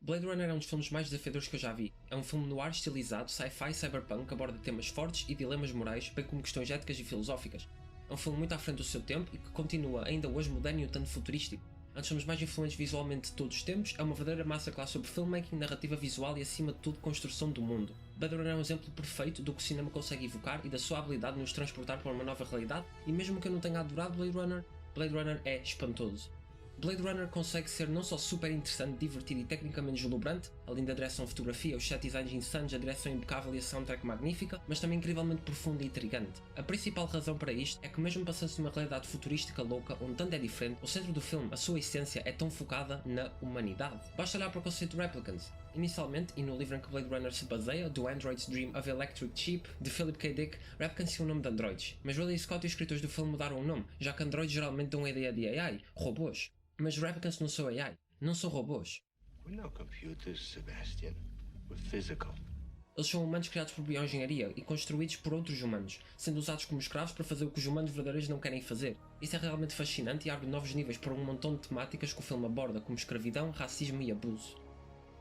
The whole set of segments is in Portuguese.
Blade Runner é um dos filmes mais desafiadores que eu já vi. É um filme noir estilizado, sci-fi, cyberpunk, que aborda temas fortes e dilemas morais, bem como questões éticas e filosóficas. É um filme muito à frente do seu tempo e que continua ainda hoje moderno e um tanto futurístico. Um dos filmes mais influentes visualmente de todos os tempos, é uma verdadeira masterclass sobre filmmaking, narrativa visual e acima de tudo construção do mundo. Blade Runner é um exemplo perfeito do que o cinema consegue evocar e da sua habilidade de nos transportar para uma nova realidade, e mesmo que eu não tenha adorado Blade Runner é espantoso. Blade Runner consegue ser não só super interessante, divertido e tecnicamente deslumbrante, além da direção de fotografia, os set designs insanos, a direção impecável e a soundtrack magnífica, mas também incrivelmente profunda e intrigante. A principal razão para isto é que mesmo passando-se numa realidade futurística louca, onde tanto é diferente, o centro do filme, a sua essência, é tão focada na humanidade. Basta olhar para o conceito de Replicants. Inicialmente, e no livro em que Blade Runner se baseia, Do Android's Dream of Electric Sheep, de Philip K. Dick, Replicants tinha o nome de androids, mas Ridley Scott e os escritores do filme mudaram o nome, já que androids geralmente dão a ideia de AI, robôs. Mas Replicants não são AI, não são robôs. We're not computers, Sebastian. We're physical. Eles são humanos criados por bioengenharia e construídos por outros humanos, sendo usados como escravos para fazer o que os humanos verdadeiros não querem fazer. Isso é realmente fascinante e abre novos níveis para um montão de temáticas que o filme aborda, como escravidão, racismo e abuso.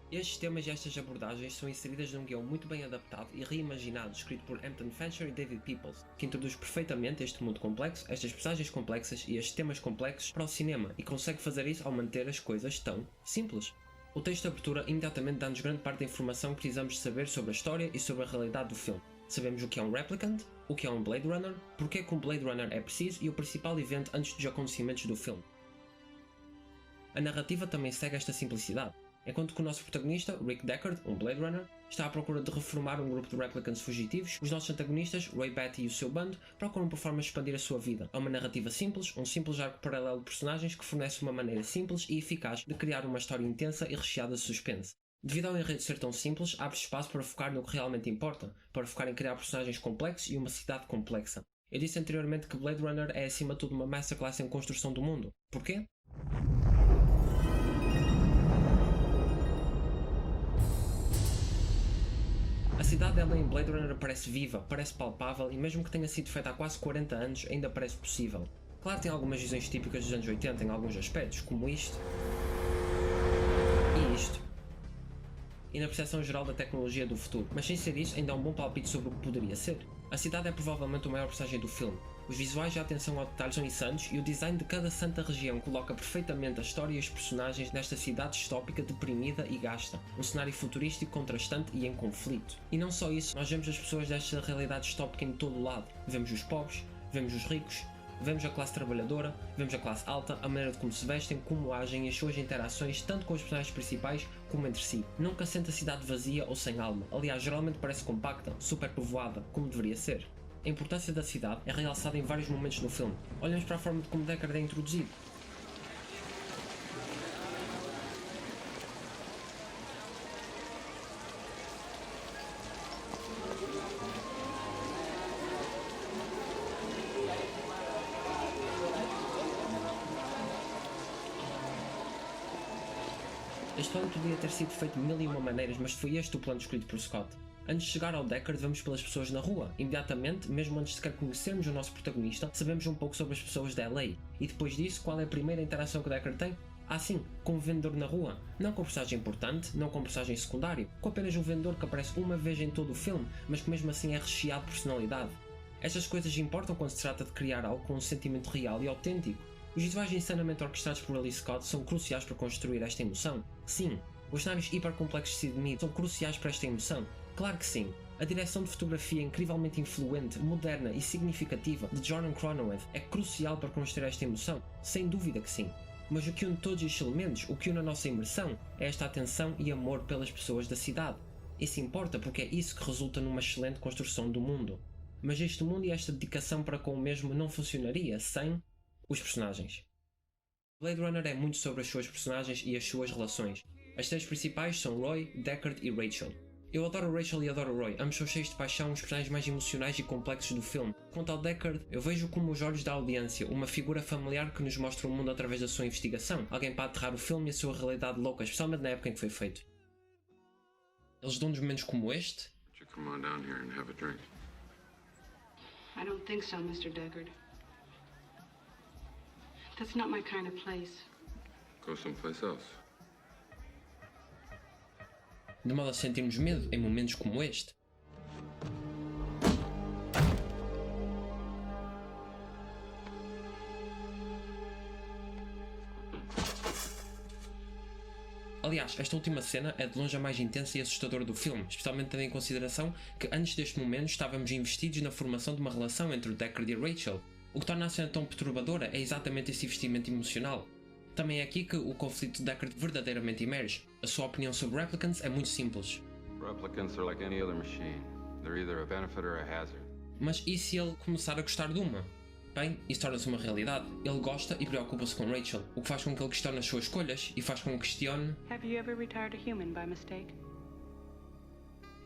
Estes temas e estas abordagens são inseridas num guião muito bem adaptado e reimaginado, escrito por Hampton Fancher e David Peoples, que introduz perfeitamente este mundo complexo, estas personagens complexas e estes temas complexos para o cinema, e consegue fazer isso ao manter as coisas tão simples. O texto de abertura imediatamente dá-nos grande parte da informação que precisamos saber sobre a história e sobre a realidade do filme. Sabemos o que é um Replicant, o que é um Blade Runner, porque é que um Blade Runner é preciso e o principal evento antes dos acontecimentos do filme. A narrativa também segue esta simplicidade. Enquanto que o nosso protagonista, Rick Deckard, um Blade Runner, está à procura de reformar um grupo de replicants fugitivos, os nossos antagonistas, Roy Batty e o seu bando, procuram por forma de expandir a sua vida. É uma narrativa simples, um simples arco paralelo de personagens que fornece uma maneira simples e eficaz de criar uma história intensa e recheada de suspense. Devido ao enredo ser tão simples, abre espaço para focar no que realmente importa, para focar em criar personagens complexos e uma cidade complexa. Eu disse anteriormente que Blade Runner é acima de tudo uma masterclass em construção do mundo. Porquê? A cidade dela em Blade Runner parece viva, parece palpável e mesmo que tenha sido feita há quase 40 anos, ainda parece possível. Claro, tem algumas visões típicas dos anos 80 em alguns aspectos, como isto e isto, e na percepção geral da tecnologia do futuro, mas sem ser isso ainda há um bom palpite sobre o que poderia ser. A cidade é provavelmente o maior personagem do filme. Os visuais e a atenção ao detalhe são insanos e o design de cada santa região coloca perfeitamente a história e os personagens nesta cidade distópica deprimida e gasta, um cenário futurístico contrastante e em conflito. E não só isso, nós vemos as pessoas desta realidade distópica em todo o lado. Vemos os pobres, vemos os ricos, vemos a classe trabalhadora, vemos a classe alta, a maneira de como se vestem, como agem e as suas interações tanto com os personagens principais como entre si. Nunca sente a cidade vazia ou sem alma, aliás geralmente parece compacta, super povoada, como deveria ser. A importância da cidade é realçada em vários momentos no filme. Olhamos para a forma de como Deckard é introduzido. Este plano podia ter sido feito de mil e uma maneiras, mas foi este o plano escolhido por Scott. Antes de chegar ao Deckard, vamos pelas pessoas na rua. Imediatamente, mesmo antes de sequer conhecermos o nosso protagonista, sabemos um pouco sobre as pessoas da LA. E depois disso, qual é a primeira interação que o Deckard tem? Ah sim, com um vendedor na rua. Não com um personagem importante, não com um personagem secundário, com apenas um vendedor que aparece uma vez em todo o filme, mas que mesmo assim é recheado de personalidade. Estas coisas importam quando se trata de criar algo com um sentimento real e autêntico. Os visuais insanamente orquestrados por Ridley Scott são cruciais para construir esta emoção. Sim, os cenários hipercomplexos de Sid Mead são cruciais para esta emoção. Claro que sim. A direção de fotografia incrivelmente influente, moderna e significativa de Jordan Cronenweth é crucial para construir esta emoção. Sem dúvida que sim. Mas o que une todos estes elementos, o que une a nossa imersão, é esta atenção e amor pelas pessoas da cidade. Isso importa porque é isso que resulta numa excelente construção do mundo. Mas este mundo e esta dedicação para com o mesmo não funcionaria sem os personagens. Blade Runner é muito sobre as suas personagens e as suas relações. As três principais são Roy, Deckard e Rachel. Eu adoro Rachel e adoro Roy, ambos são cheios de paixão, os personagens mais emocionais e complexos do filme. Quanto ao Deckard, eu vejo como os olhos da audiência, uma figura familiar que nos mostra o mundo através da sua investigação, alguém para aterrar o filme e a sua realidade louca, especialmente na época em que foi feito. Eles dão-nos momentos como este. Come on down here and have a drink. I don't think so, Mr. Deckard. That's not my kind of place. Go someplace else. de modo a sentirmos medo em momentos como este. Aliás, esta última cena é de longe a mais intensa e assustadora do filme, especialmente tendo em consideração que antes deste momento estávamos investidos na formação de uma relação entre o Deckard e a Rachel. O que torna a cena tão perturbadora é exatamente esse investimento emocional. Também é aqui que o conflito de Deckard verdadeiramente emerge. A sua opinião sobre replicants é muito simples. Replicants are like any other machine. They're either a benefit or a hazard. Mas e se ele começar a gostar de uma? Bem, isso torna-se uma realidade. Ele gosta e preocupa-se com Rachel, o que faz com que ele questione as suas escolhas e faz com que questione... Have you ever retired a human by mistake?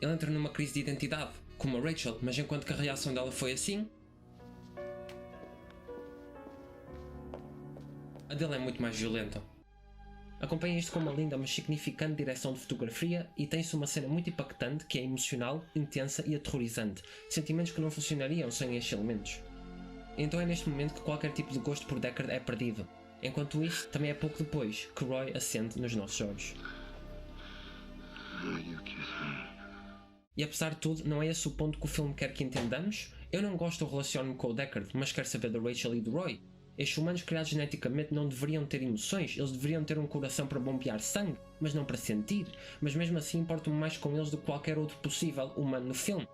Ele entra numa crise de identidade, como a Rachel, mas enquanto que a reação dela foi assim, a dele é muito mais violenta. Acompanha isto com uma linda mas significante direção de fotografia e tem-se uma cena muito impactante que é emocional, intensa e aterrorizante, sentimentos que não funcionariam sem estes elementos. Então é neste momento que qualquer tipo de gosto por Deckard é perdido. Enquanto isso, também é pouco depois que Roy acende nos nossos olhos. E apesar de tudo, não é esse o ponto que o filme quer que entendamos? Eu não gosto ou relaciono-me com o Deckard, mas quero saber da Rachel e do Roy. Estes humanos criados geneticamente não deveriam ter emoções, eles deveriam ter um coração para bombear sangue, mas não para sentir. Mas mesmo assim importo-me mais com eles do que qualquer outro possível humano no filme.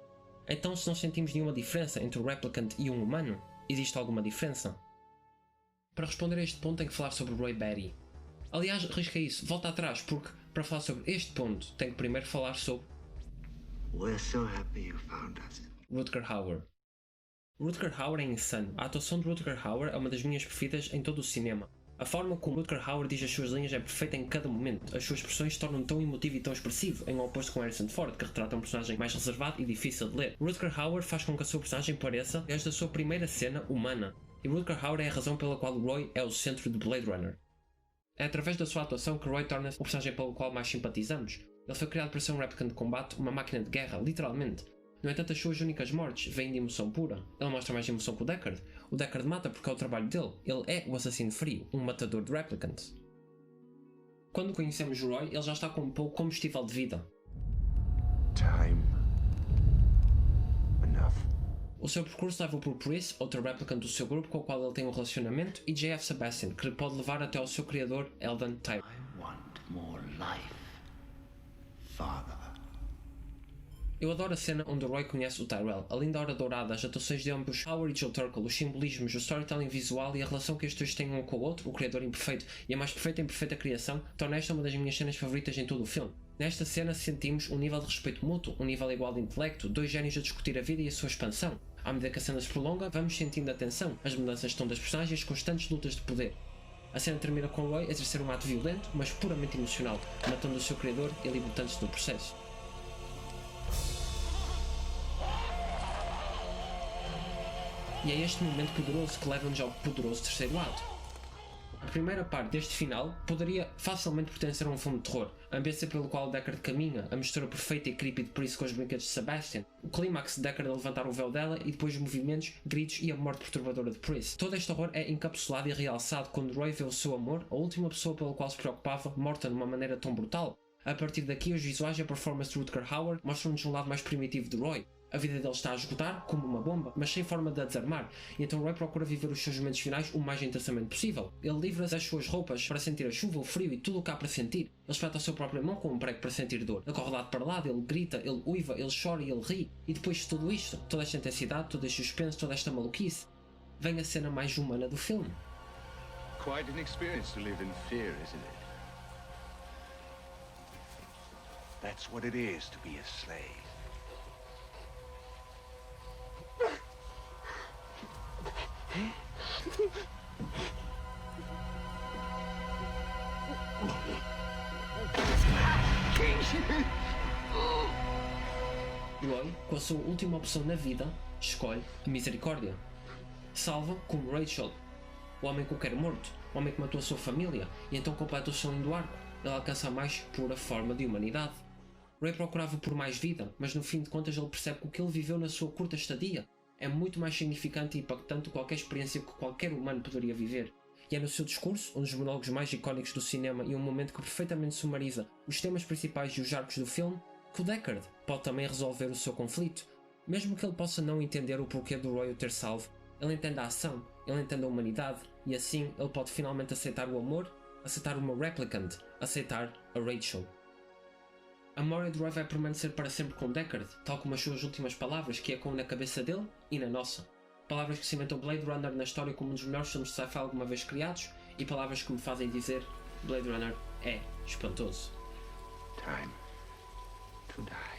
Então se não sentimos nenhuma diferença entre o replicant e um humano, existe alguma diferença? Para responder a este ponto tenho que falar sobre Roy Batty. Aliás, risca isso, volta atrás, porque para falar sobre este ponto tenho que primeiro falar sobre We're so happy you found us. Rutger Hauer. Rutger Hauer é insano. A atuação de Rutger Hauer é uma das minhas preferidas em todo o cinema. A forma como Rutger Hauer diz as suas linhas é perfeita em cada momento. As suas expressões se tornam tão emotivo e tão expressivo, em oposto com Harrison Ford, que retrata um personagem mais reservado e difícil de ler. Rutger Hauer faz com que a sua personagem pareça, desde a sua primeira cena, humana. E Rutger Hauer é a razão pela qual Roy é o centro de Blade Runner. É através da sua atuação que Roy torna-se o personagem pelo qual mais simpatizamos. Ele foi criado para ser um replicant de combate, uma máquina de guerra, literalmente. No entanto, as suas únicas mortes vêm de emoção pura. Ele mostra mais emoção que o Deckard. O Deckard mata porque é o trabalho dele. Ele é o assassino frio, um matador de replicants. Quando conhecemos Roy, ele já está com um pouco combustível de vida. Time. Enough. O seu percurso leva por Pris, outro replicant do seu grupo com o qual ele tem um relacionamento, e J.F. Sebastian, que lhe pode levar até ao seu criador, Eldon Tyrell. I want more life. Father. Eu adoro a cena onde o Roy conhece o Tyrell, a linda hora dourada, as atuações de ambos, Howard e Joe Turkel, os simbolismos, o storytelling visual e a relação que estes dois têm um com o outro, o criador imperfeito e a mais perfeita em perfeita criação, torna esta uma das minhas cenas favoritas em todo o filme. Nesta cena sentimos um nível de respeito mútuo, um nível igual de intelecto, dois génios a discutir a vida e a sua expansão. À medida que a cena se prolonga, vamos sentindo a tensão, as mudanças estão das personagens e as constantes lutas de poder. A cena termina com Roy a exercer um ato violento, mas puramente emocional, matando o seu criador e libertando-se do processo. E é este momento poderoso que leva-nos ao poderoso terceiro ato. A primeira parte deste final poderia facilmente pertencer a um filme de terror, a ambiência pelo qual Deckard caminha, a mistura perfeita e creepy de Pris com os brinquedos de Sebastian, o clímax de Deckard a levantar o véu dela e depois os movimentos, gritos e a morte perturbadora de Pris. Todo este horror é encapsulado e realçado quando Roy vê o seu amor, a última pessoa pela qual se preocupava, morta de uma maneira tão brutal. A partir daqui, os visuais e a performance de Rutger Hauer mostram-nos um lado mais primitivo de Roy. A vida dele está a esgotar, como uma bomba, mas sem forma de a desarmar, e então Roy procura viver os seus momentos finais o mais intensamente possível. Ele livra-se das suas roupas para sentir a chuva, o frio e tudo o que há para sentir. Ele espeta a sua própria mão com um prego para sentir dor. Ele corre de lado para lado, ele grita, ele uiva, ele chora e ele ri. E depois de tudo isto, toda esta intensidade, todo este suspense, toda esta maluquice, vem a cena mais humana do filme. Quite an experience to live in fear, isn't it? That's what it is to be a slave. Roy, com a sua última opção na vida, escolhe a misericórdia. Salva como Rachel, o homem que o quer morto, o homem que matou a sua família, e então completa o seu lindo arco. Ele alcança a mais pura forma de humanidade. Roy procurava por mais vida, mas no fim de contas ele percebe que o que ele viveu na sua curta estadia é muito mais significante e impactante do que qualquer experiência que qualquer humano poderia viver. E é no seu discurso, um dos monólogos mais icónicos do cinema e um momento que perfeitamente sumariza os temas principais e os arcos do filme, que o Deckard pode também resolver o seu conflito. Mesmo que ele possa não entender o porquê do Roy o ter salvo, ele entende a ação, ele entende a humanidade, e assim ele pode finalmente aceitar o amor, aceitar uma Replicant, aceitar a Rachel. A memória de Roy vai permanecer para sempre com Deckard, tal como as suas últimas palavras que ecoam na cabeça dele e na nossa. Palavras que cimentam Blade Runner na história como um dos melhores filmes de sci-fi alguma vez criados, e palavras que me fazem dizer: Blade Runner é espantoso. Time to die.